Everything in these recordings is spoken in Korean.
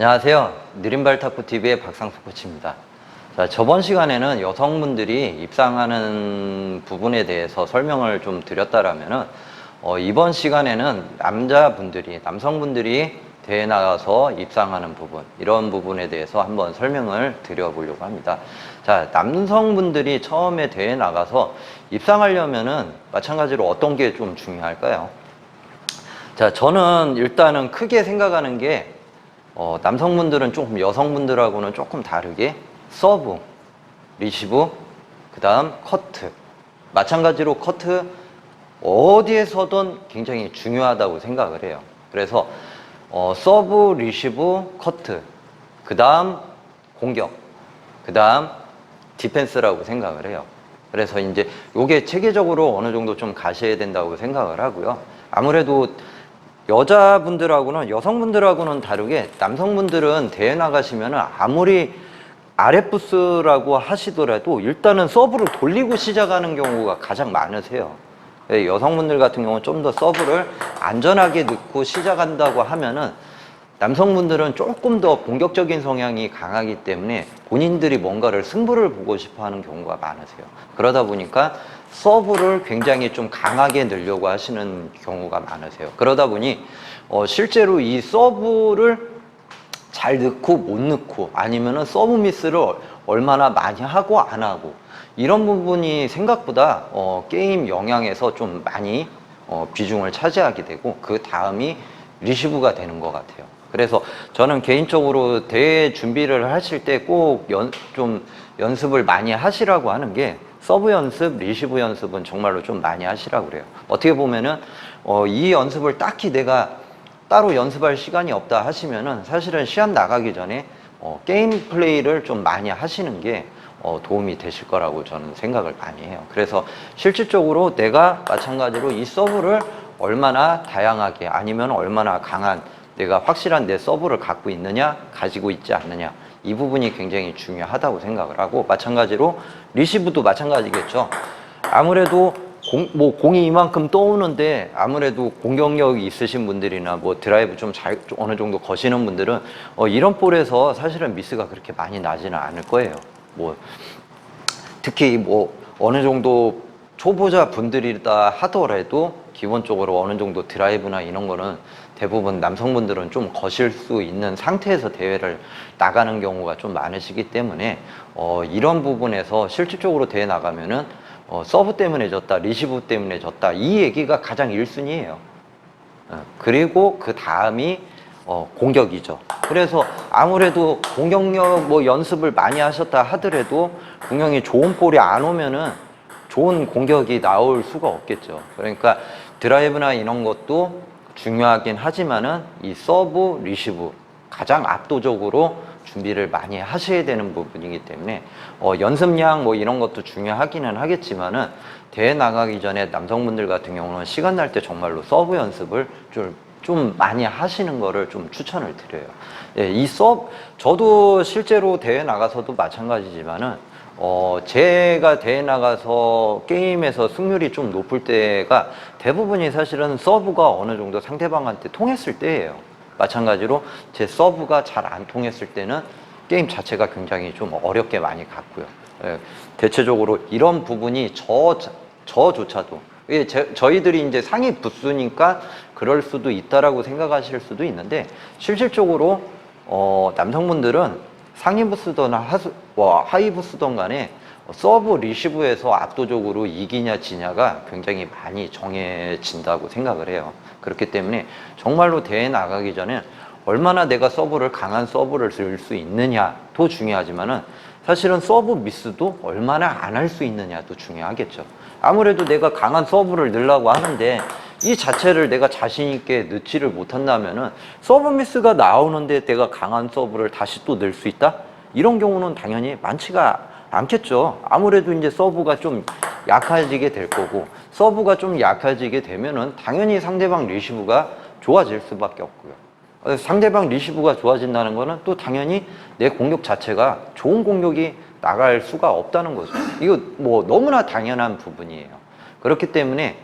안녕하세요. 느린발 탁구TV의 박상수 코치입니다. 자, 저번 시간에는 여성분들이 입상하는 부분에 대해서 설명을 좀 드렸다라면은, 이번 시간에는 남성분들이 대회 나가서 입상하는 부분, 이런 부분에 대해서 한번 설명을 드려보려고 합니다. 자, 남성분들이 처음에 대회 나가서 입상하려면은 마찬가지로 어떤 게 좀 중요할까요? 자, 저는 일단은 크게 생각하는 게, 남성분들은 조금 여성분들하고는 조금 다르게 서브, 리시브, 그 다음 커트. 마찬가지로 커트 어디에서든 굉장히 중요하다고 생각을 해요. 그래서 서브, 리시브, 커트, 그 다음 공격, 그 다음 디펜스라고 생각을 해요. 그래서 이제 요게 체계적으로 어느 정도 좀 가셔야 된다고 생각을 하고요. 아무래도 여성분들하고는 다르게 남성분들은 대회 나가시면 아무리 아랫부스라고 하시더라도 일단은 서브를 돌리고 시작하는 경우가 가장 많으세요. 여성분들 같은 경우는 좀 더 서브를 안전하게 넣고 시작한다고 하면은 남성분들은 조금 더 공격적인 성향이 강하기 때문에 본인들이 뭔가를 승부를 보고 싶어 하는 경우가 많으세요. 그러다 보니까 서브를 굉장히 좀 강하게 넣으려고 하시는 경우가 많으세요. 그러다 보니 실제로 이 서브를 잘 넣고 못 넣고 아니면은 서브 미스를 얼마나 많이 하고 안 하고 이런 부분이 생각보다 게임 영향에서 좀 많이 비중을 차지하게 되고 그 다음이 리시브가 되는 것 같아요. 그래서 저는 개인적으로 대회 준비를 하실 때 꼭 좀 연습을 많이 하시라고 하는 게 서브 연습, 리시브 연습은 정말로 좀 많이 하시라고 그래요. 어떻게 보면은 이 연습을 딱히 내가 따로 연습할 시간이 없다 하시면은 사실은 시합 나가기 전에 게임 플레이를 좀 많이 하시는 게 도움이 되실 거라고 저는 생각을 많이 해요. 그래서 실질적으로 내가 마찬가지로 이 서브를 얼마나 다양하게 아니면 얼마나 강한 내가 확실한 내 서브를 갖고 있느냐 가지고 있지 않느냐 이 부분이 굉장히 중요하다고 생각을 하고 마찬가지로 리시브도 마찬가지겠죠. 아무래도 공이 이만큼 떠오는데 아무래도 공격력이 있으신 분들이나 뭐 드라이브 좀 어느 정도 거시는 분들은 이런 볼에서 사실은 미스가 그렇게 많이 나지는 않을 거예요. 뭐 특히 뭐 어느 정도 초보자 분들이다 하더라도 기본적으로 어느 정도 드라이브나 이런 거는 대부분 남성분들은 좀 거실 수 있는 상태에서 대회를 나가는 경우가 좀 많으시기 때문에 이런 부분에서 실질적으로 대회 나가면은 서브 때문에 졌다, 리시브 때문에 졌다 이 얘기가 가장 1순위예요. 그리고 그 다음이 공격이죠. 그래서 아무래도 공격력 뭐 연습을 많이 하셨다 하더라도 분명히 좋은 볼이 안 오면은 좋은 공격이 나올 수가 없겠죠. 그러니까 드라이브나 이런 것도 중요하긴 하지만은 이 서브, 리시브 가장 압도적으로 준비를 많이 하셔야 되는 부분이기 때문에 연습량 뭐 이런 것도 중요하기는 하겠지만은 대회 나가기 전에 남성분들 같은 경우는 시간 날 때 정말로 서브 연습을 좀 많이 하시는 거를 좀 추천을 드려요. 예, 저도 실제로 대회 나가서도 마찬가지지만은 제가 대회 나가서 게임에서 승률이 좀 높을 때가 대부분이 사실은 서브가 어느 정도 상대방한테 통했을 때예요. 마찬가지로 제 서브가 잘 안 통했을 때는 게임 자체가 굉장히 좀 어렵게 많이 갔고요. 예, 대체적으로 이런 부분이 저조차도 저희들이 이제 상위 부스니까 그럴 수도 있다라고 생각하실 수도 있는데 실질적으로 남성분들은 상위 부스든 하위 부스든 간에 서브 리시브에서 압도적으로 이기냐 지냐가 굉장히 많이 정해진다고 생각을 해요. 그렇기 때문에 정말로 대회 나가기 전에 얼마나 내가 강한 서브를 쓸 수 있느냐도 중요하지만은 사실은 서브 미스도 얼마나 안 할 수 있느냐도 중요하겠죠. 아무래도 내가 강한 서브를 넣으려고 하는데 이 자체를 내가 자신 있게 넣지를 못한다면은 서브 미스가 나오는데 내가 강한 서브를 다시 또 넣을 수 있다? 이런 경우는 당연히 많지가 않겠죠. 아무래도 이제 서브가 좀 약해지게 될 거고 서브가 좀 약해지게 되면은 당연히 상대방 리시브가 좋아질 수밖에 없고요. 상대방 리시브가 좋아진다는 거는 또 당연히 내 공격 자체가 좋은 공격이 나갈 수가 없다는 거죠. 이거 뭐 너무나 당연한 부분이에요. 그렇기 때문에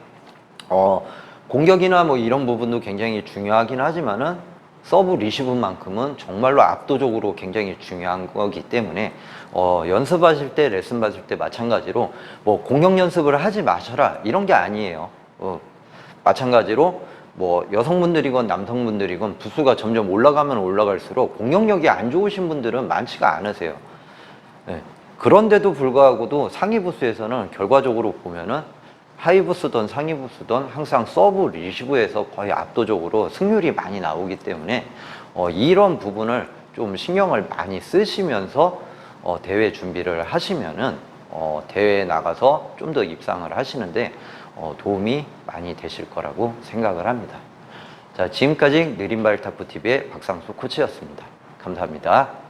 공격이나 뭐 이런 부분도 굉장히 중요하긴 하지만은 서브 리시브만큼은 정말로 압도적으로 굉장히 중요한 거기 때문에 연습하실 때, 레슨 받을 때 마찬가지로 뭐 공격 연습을 하지 마셔라 이런 게 아니에요. 마찬가지로 뭐 여성분들이건 남성분들이건 부수가 점점 올라가면 올라갈수록 공격력이 안 좋으신 분들은 많지가 않으세요. 네. 그런데도 불구하고도 상위 부스에서는 결과적으로 보면은 하이 부스든 상위 부스든 항상 서브 리시브에서 거의 압도적으로 승률이 많이 나오기 때문에 이런 부분을 좀 신경을 많이 쓰시면서 대회 준비를 하시면은 대회에 나가서 좀 더 입상을 하시는데 도움이 많이 되실 거라고 생각을 합니다. 자, 지금까지 느린발 탁구TV의 박상수 코치였습니다. 감사합니다.